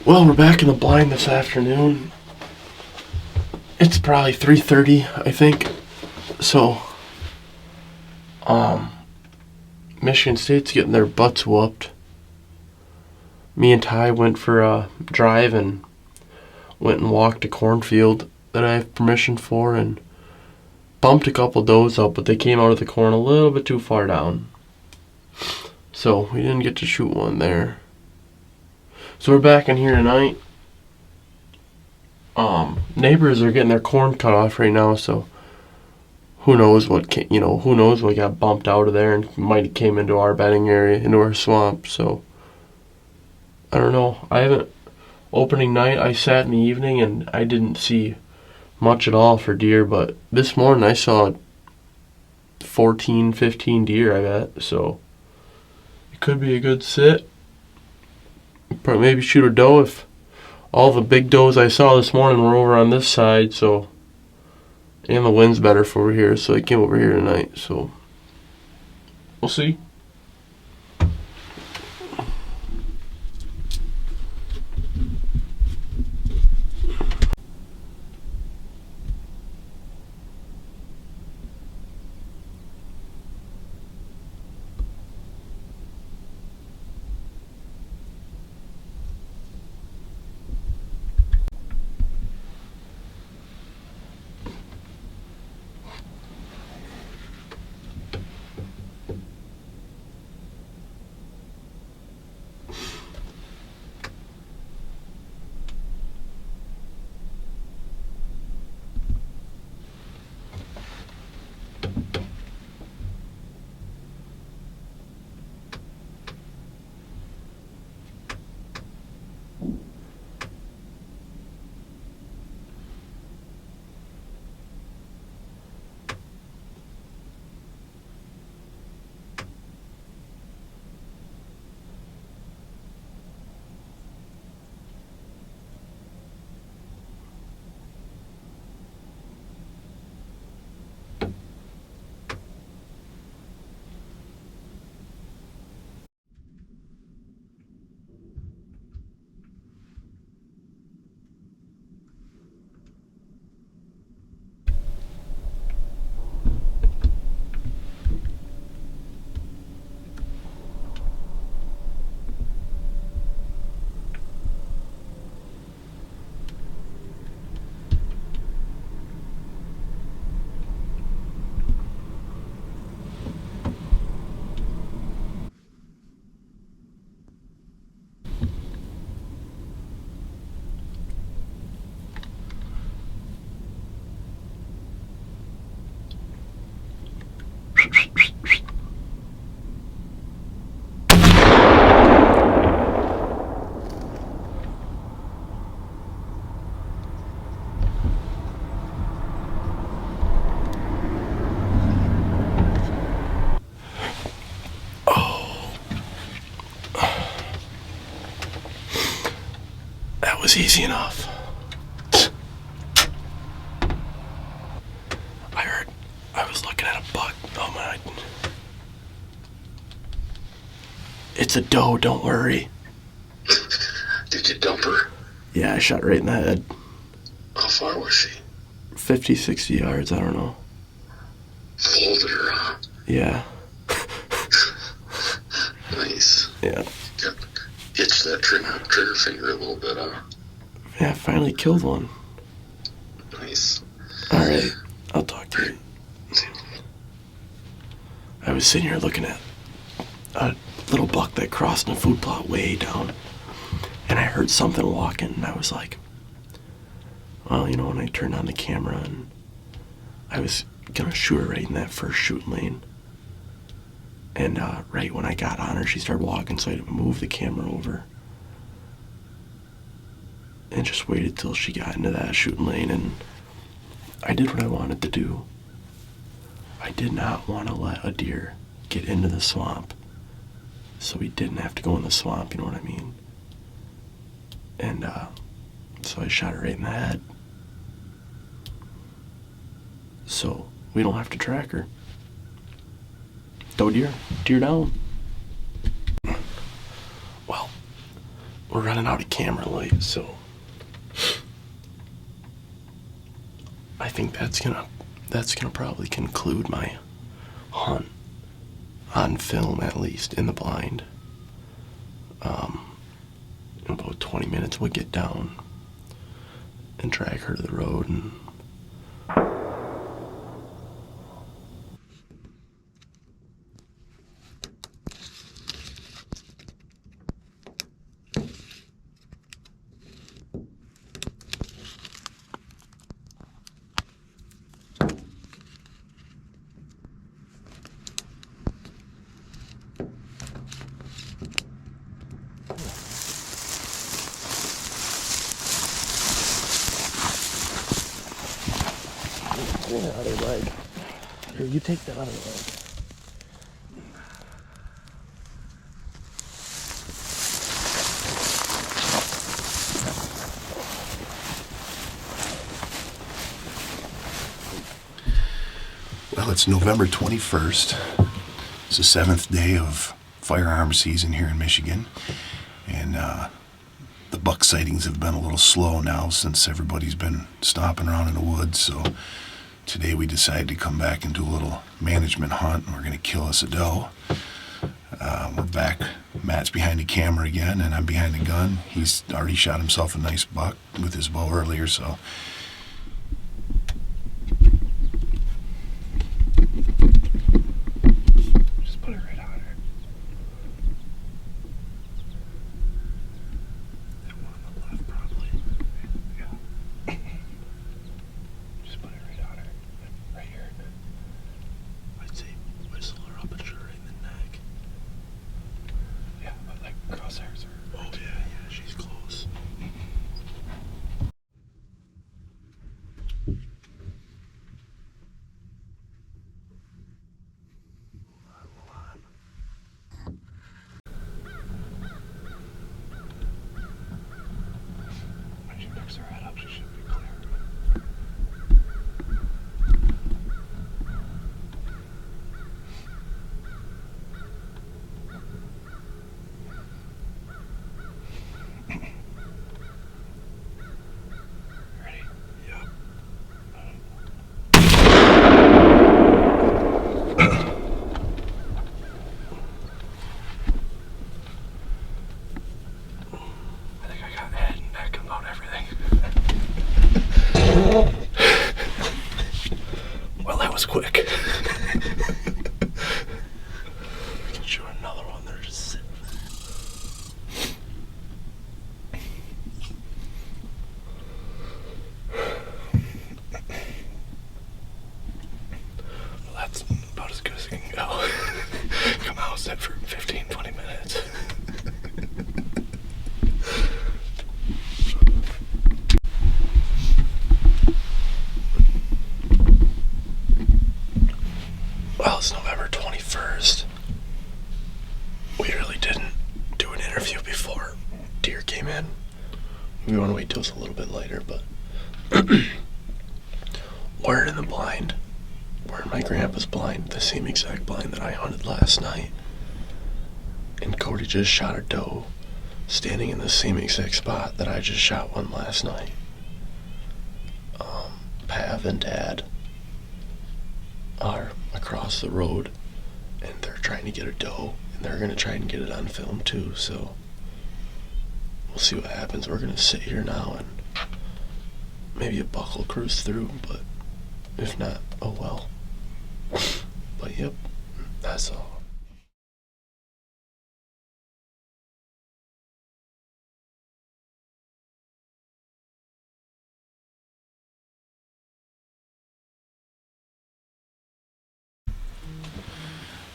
Well, we're back in the blind this afternoon. It's probably 3:30, I think. So, Michigan State's getting their butts whooped. Me and Ty went for a drive and went and walked a cornfield that I have permission for and bumped a couple does up, but they came out of the corn a little bit too far down. So, we didn't get to shoot one there. So we're back in here tonight. Neighbors are getting their corn cut off right now, so who knows what got bumped out of there and might have came into our bedding area, into our swamp. So I don't know. I haven't opening night. I sat in the evening and I didn't see much at all for deer, but this morning I saw 14, 15 deer. I bet so. It could be a good sit. Probably maybe shoot a doe if all the big does I saw this morning were over on this side, so and the wind's better for over here, so I came over here tonight, so we'll see. That was easy enough. I was looking at a buck. Oh my. It's a doe, don't worry. Did you dump her? Yeah, I shot right in the head. How far was she? 50, 60 yards, I don't know. Folded her, huh? Yeah. Nice. Yeah. Itched that trigger finger a little bit, huh? Yeah, I finally killed one. Nice. Alright, I'll talk to you. I was sitting here looking at a little buck that crossed in a food plot way down, and I heard something walking, and I was like, well, when I turned on the camera, and I was gonna shoot her right in that first shooting lane. And right when I got on her, she started walking, so I had to move the camera over and just waited till she got into that shooting lane, and I did what I wanted to do. I did not want to let a deer get into the swamp, so he didn't have to go in the swamp, you know what I mean? And so I shot her right in the head. So we don't have to track her. Doe deer down. Well, we're running out of camera light, so I think that's gonna probably conclude my hunt on film, at least in the blind. In about 20 minutes we'll get down and drag her to the road and out of her leg. Here, you take that out of her leg. Well, it's November 21st. It's the 7th day of firearm season here in Michigan. And the buck sightings have been a little slow now since everybody's been stomping around in the woods. So today we decided to come back and do a little management hunt, and we're going to kill us a doe. We're back. Matt's behind the camera again, and I'm behind the gun. He's already shot himself a nice buck with his bow earlier, so... Just put it right on her. That one on the left, probably. Yeah. Just put it right on her. Right here. I'd say whistle her up and shoot her in the neck. Yeah, but like crosshairs are. Oh, yeah, she's close. When she picks her head up, she should be clear. Ready? Yep. I think I got head and neck about everything. Well, that was quick. I can show another one there just sitting. Well, that's about as good as it can go. Come out, sit for 15, 20 minutes. Well, it's November 21st. We really didn't do an interview before deer came in. We want to wait till it's a little bit later, but we're in the blind. We're in my grandpa's blind, the same exact blind that I hunted last night. And Cody just shot a doe standing in the same exact spot that I just shot one last night. Pav and Dad are across the road, and they're trying to get a doe, and they're going to try and get it on film too, so we'll see what happens. We're going to sit here now, and maybe a buck will cruise through, but if not, oh well. But yep, that's all.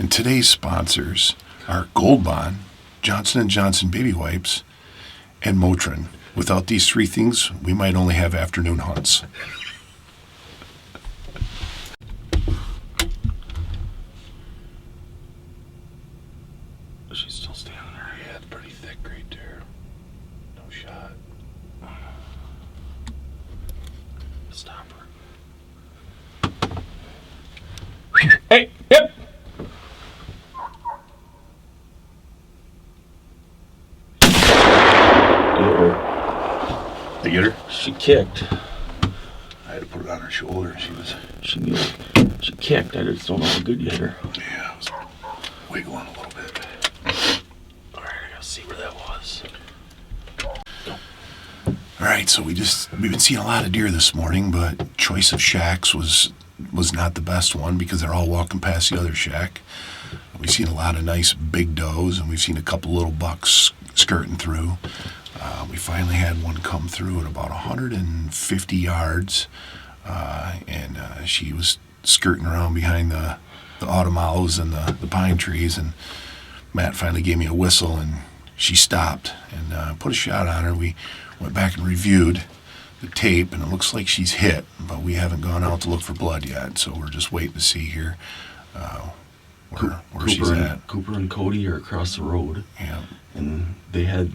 And today's sponsors are Gold Bond, Johnson & Johnson Baby Wipes, and Motrin. Without these three things, we might only have afternoon hunts. She's still standing there. Yeah, it's pretty thick, great deer. No shot. Stop her. Hey, yep. to get her? She kicked. I had to put it on her shoulder. She kicked. I just don't know how good you hit her. Yeah, it was wiggling a little bit. All right, I gotta see where that was. All right, so we've been seeing a lot of deer this morning, but choice of shacks was not the best one because they're all walking past the other shack. We've seen a lot of nice big does, and we've seen a couple little bucks skirting through. We finally had one come through at about 150 yards, and she was skirting around behind the autumn owls and the pine trees, and Matt finally gave me a whistle, and she stopped and put a shot on her. We went back and reviewed the tape, and it looks like she's hit, but we haven't gone out to look for blood yet, so we're just waiting to see here where she's at. Cooper and Cody are across the road, Yeah. and they had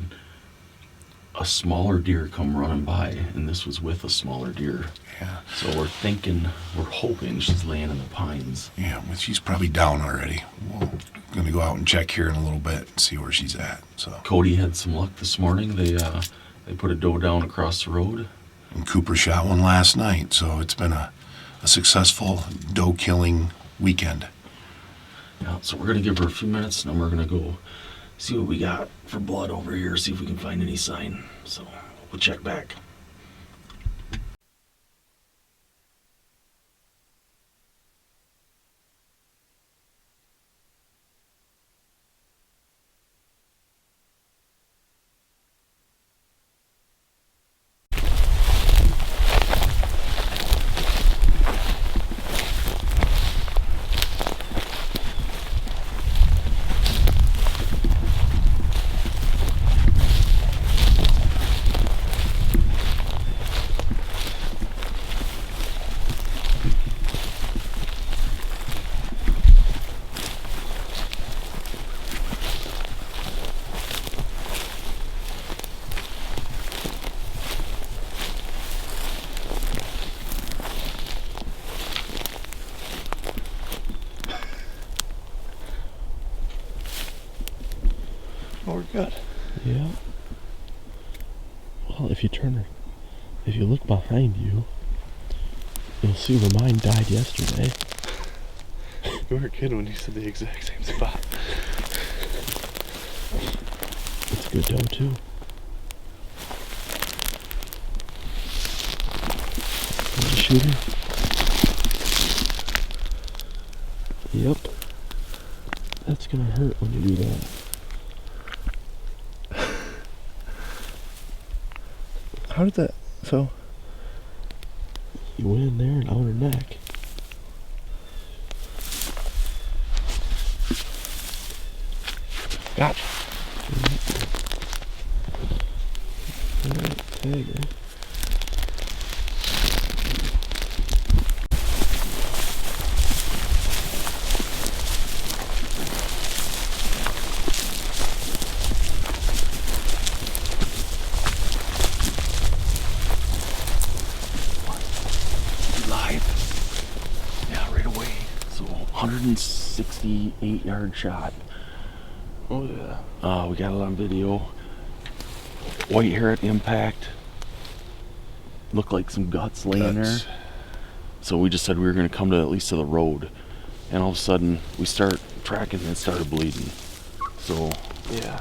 a smaller deer come running by, and this was with a smaller deer. Yeah. So we're hoping she's laying in the pines. Yeah, well, she's probably down already. We're going to go out and check here in a little bit and see where she's at. So. Cody had some luck this morning. They put a doe down across the road. And Cooper shot one last night, so it's been a successful doe killing weekend. Yeah, so we're gonna give her a few minutes, and then we're gonna go see what we got for blood over here, see if we can find any sign. So we'll check back. Oh, we're good. Yeah. Well, if you look behind you, you'll see where mine died yesterday. You were kidding when you said the exact same spot. It's a good doe too. Want to shoot her? Yep. That's gonna hurt when you do that. How did that? So You went in there and on her neck. gotcha. Alright, tag her. Live. Yeah, right away. So 168-yard shot. Oh yeah. We got it on video. White hair at impact. Looked like some guts laying there. So we just said we were going to come to at least to the road. And all of a sudden, we start tracking and it started bleeding. So Yeah.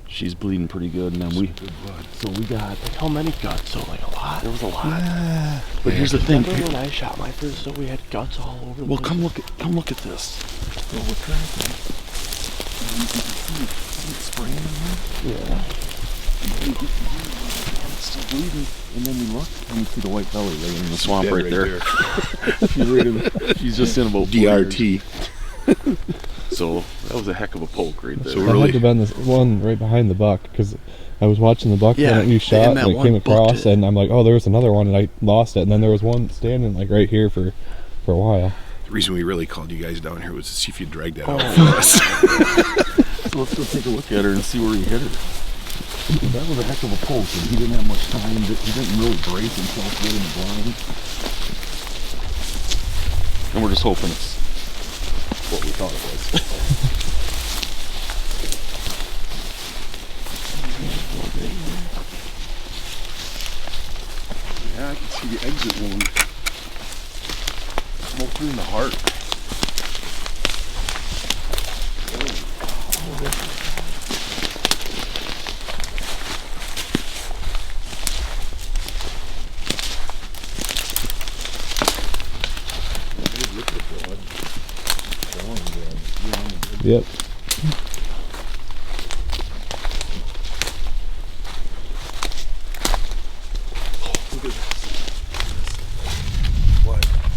she's bleeding pretty good. And then we got, Like how many guts? So like a lot. there was a lot. But here's the thing. Remember when I shot my first? So we had guts all over. Well, the come place? look at this. Well, what kind of thing? Spraying in there. Yeah. It's still bleeding. And then we look and we see the white belly laying in the swamp Dead right there. She's just in about 4 years. DRT. So that was a heck of a poke right there. So That really, had to have been this one right behind the buck because I was watching the buck Yeah, that you and shot that and it one came bucked across it. and I'm like, oh, there was another one and I lost it and then there was one standing like right here for a while. the reason we really called you guys down here was to see if you dragged that Oh. out for us. So let's go take a look at her and see where he hit her. That was a heck of a poke, and he didn't have much time. He didn't really brace himself good in the blind. And we're just hoping it's what we thought it was. the exit wound. Smoke in the heart. Yep.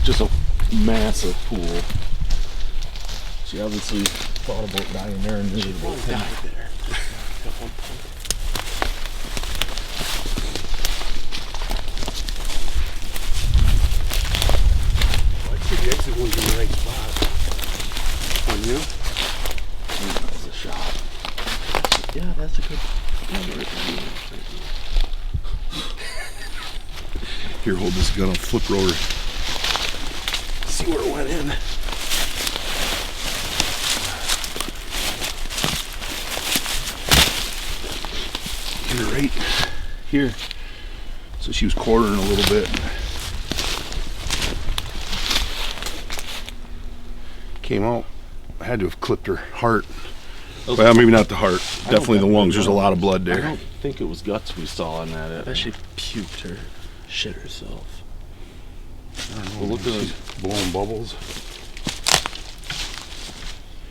Just a massive pool. She obviously thought about dying there and she probably died there. I'd say the exit wound's in the right spot. On you? That was a shot. Yeah, that's a good. Here, hold this gun. I'll flip her over. See where it went in. Hit her right here. So she was quartering a little bit. Came out. I had to have clipped her heart. Well, maybe not the heart. Definitely the lungs. There's a lot of blood I there. don't think it was guts we saw in that. I bet she puked or shit herself. Well, look at She's blowing bubbles.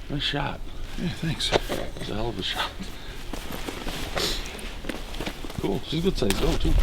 Nice shot. Yeah, thanks. It's a hell of a shot. Cool. She's a good size goat too.